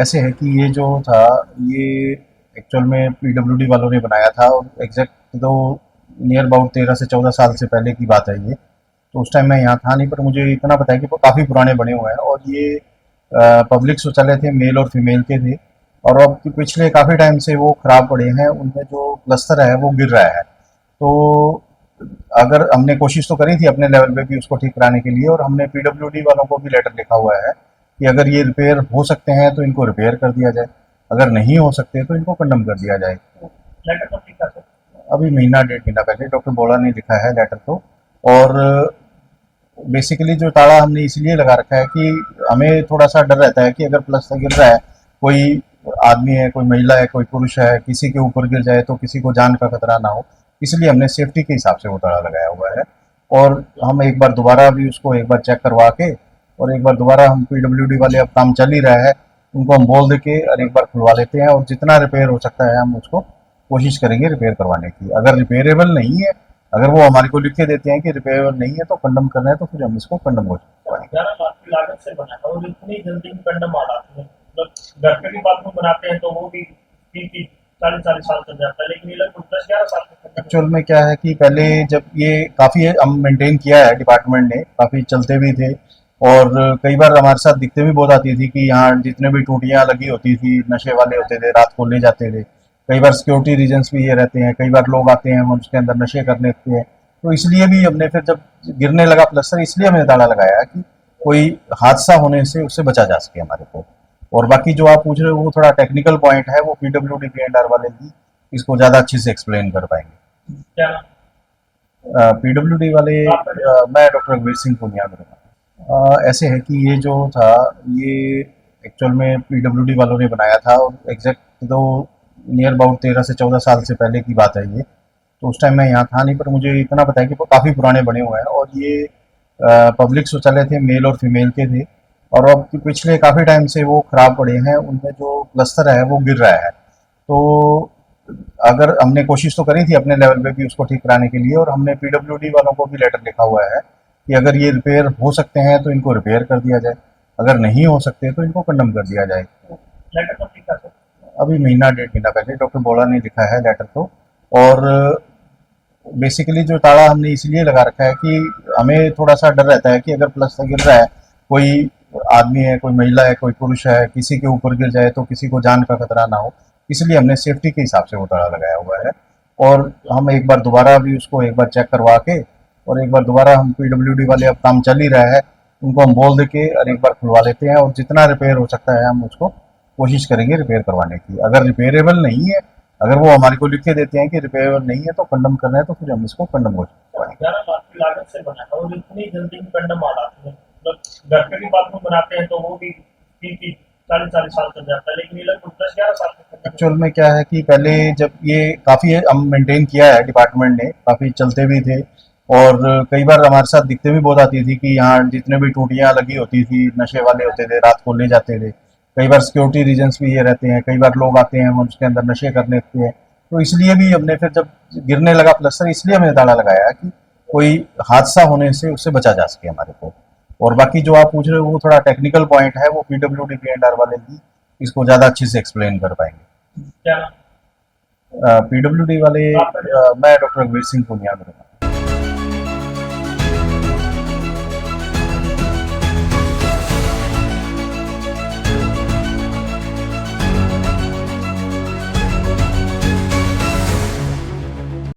ऐसे है कि ये जो था ये एक्चुअल में पीडब्ल्यूडी वालों ने बनाया था और एग्जैक्ट तो नियर अबाउट 13 से 14 साल से पहले की बात है ये। तो उस टाइम मैं यहाँ था नहीं, पर मुझे इतना पता है कि वो काफ़ी पुराने बने हुए हैं और ये पब्लिक शौचालय थे, मेल और फीमेल के थे। और अब पिछले काफ़ी टाइम से वो खराब पड़े हैं, उनमें जो प्लस्तर है वो गिर रहा है। तो अगर हमने कोशिश तो करी थी अपने लेवल पे भी उसको ठीक कराने के लिए, और हमने पीडब्ल्यूडी वालों को भी लेटर लिखा हुआ है कि अगर ये रिपेयर हो सकते हैं तो इनको रिपेयर कर दिया जाए, अगर नहीं हो सकते तो इनको कंडम कर दिया जाए। लेटर कब लिखा था? अभी महीना 1.5 महीना पहले डॉक्टर बोला ने लिखा है लेटर को। और बेसिकली जो ताला हमने इसलिए लगा रखा है कि हमें थोड़ा सा डर रहता है कि अगर प्लस्तर गिर रहा है, कोई आदमी है, कोई महिला है, कोई पुरुष है, किसी के ऊपर गिर जाए तो किसी को जान का खतरा ना हो, इसलिए हमने सेफ्टी के हिसाब से वो ताला लगाया हुआ है। और हम एक बार दोबारा भी उसको एक बार चेक करवा के, और एक बार दोबारा हम पीडब्ल्यूडी वाले, अब काम चल ही रहा है, उनको हम बोल दे के और एक बार खुलवा लेते हैं, और जितना रिपेयर हो सकता है हम उसको कोशिश करेंगे रिपेयर करवाने की। अगर रिपेयरेबल नहीं है, अगर वो हमारे को लिख के देते हैं कि रिपेयरेबल नहीं है तो कंडम करना है, तो फिर हम इसको कंडम हो करवाएंगे। 11 लाख की लागत से बना था और इतनी जल्दी में कंडम आ जाते हैं। मतलब घर पे भी बाथरूम बनाते हैं तो वो भी 30-40 साल चल जाता है, लेकिन ये लगभग 10-11 साल में कंडम। एक्चुअल में क्या है कि पहले जब ये काफ़ी हम मेंटेन किया है, डिपार्टमेंट ने काफ़ी चलते भी थे, और कई बार हमारे साथ दिक्कतें भी बहुत आती थी कि यहाँ जितने भी टूटियाँ लगी होती थी, नशे वाले होते थे, रात को ले जाते थे। कई बार सिक्योरिटी रीजंस भी ये रहते हैं, कई बार लोग आते हैं वो उसके अंदर नशे कर लेते हैं। तो इसलिए भी हमने फिर जब गिरने लगा प्लस्तर, इसलिए हमने ताला लगाया कि कोई हादसा होने से उससे बचा जा सके हमारे को। और बाकी जो आप पूछ रहे हो वो थोड़ा टेक्निकल पॉइंट है, वो पीडब्ल्यूडी पी&आर वाले ही इसको ज़्यादा अच्छे से एक्सप्लेन कर पाएंगे। क्या पीडब्ल्यूडी वाले मैं डॉक्टर रघुवीर सिंह पूनिया करूँगा। ऐसे है कि ये जो था ये एक्चुअल में पीडब्ल्यूडी वालों ने बनाया था और एग्जैक्ट तो नियर अबाउट 13 से 14 साल से पहले की बात है ये। तो उस टाइम मैं यहाँ था नहीं, पर मुझे इतना पता है कि वो काफ़ी पुराने बने हुए हैं और ये पब्लिक शौचालय थे, मेल और फीमेल के थे। और अब पिछले काफ़ी टाइम से वो खराब पड़े हैं, उनमें जो प्लस्तर है वो गिर रहा है। तो अगर हमने कोशिश तो करी थी अपने लेवल पे भी उसको ठीक कराने के लिए, और हमने पीडब्ल्यूडी वालों को भी लेटर लिखा हुआ है कि अगर ये रिपेयर हो सकते हैं तो इनको रिपेयर कर दिया जाए, अगर नहीं हो सकते तो इनको कंडम कर दिया जाए। लेटर कब लिखा था? अभी महीना 1.5 महीना पहले डॉक्टर बोला ने लिखा है लेटर को। और बेसिकली जो ताला हमने इसलिए लगा रखा है कि हमें थोड़ा सा डर रहता है कि अगर प्लस्तर गिर रहा है, कोई आदमी है, कोई महिला है, कोई पुरुष है, किसी के ऊपर गिर जाए तो किसी को जान का खतरा ना हो, इसलिए हमने सेफ्टी के हिसाब से वो ताला लगाया हुआ है। और हम एक बार दोबारा भी उसको एक बार चेक करवा के, और एक बार दोबारा हम पीडब्ल्यूडी वाले, अब काम चल ही रहा है, उनको हम बोल दे के और एक बार खुलवा लेते हैं, और जितना रिपेयर हो सकता है हम उसको कोशिश करेंगे रिपेयर करवाने की। अगर रिपेयरेबल नहीं है, अगर वो हमारे को लिख के देते हैं कि रिपेयरेबल नहीं है तो कंडम करना है, तो फिर हम इसको कंडम हो करवाएंगे। 11 लाख की लागत से बना था और इतनी जल्दी में कंडम आ जाते हैं। मतलब घर पे भी बाथरूम बनाते हैं तो वो भी 30-40 साल चल जाता है, लेकिन ये लगभग 10-11 साल में कंडम। एक्चुअल में क्या है कि पहले जब ये काफ़ी हम मेंटेन किया है, डिपार्टमेंट ने काफ़ी चलते भी थे, और कई बार हमारे साथ दिक्कतें भी बहुत आती थी कि यहाँ जितने भी टूटियाँ लगी होती थी, नशे वाले होते थे, रात को ले जाते थे। कई बार सिक्योरिटी रीजंस भी ये रहते हैं, कई बार लोग आते हैं वो उसके अंदर नशे कर लेते हैं। तो इसलिए भी हमने फिर जब गिरने लगा प्लस्तर, इसलिए हमने ताला लगाया कि कोई हादसा होने से उससे बचा जा सके हमारे को। और बाकी जो आप पूछ रहे हो वो थोड़ा टेक्निकल पॉइंट है, वो पीडब्ल्यूडी पी&आर वाले ही इसको ज़्यादा अच्छे से एक्सप्लेन कर पाएंगे। क्या पीडब्ल्यूडी वाले मैं डॉक्टर रघुवीर सिंह पूनिया करूँगा।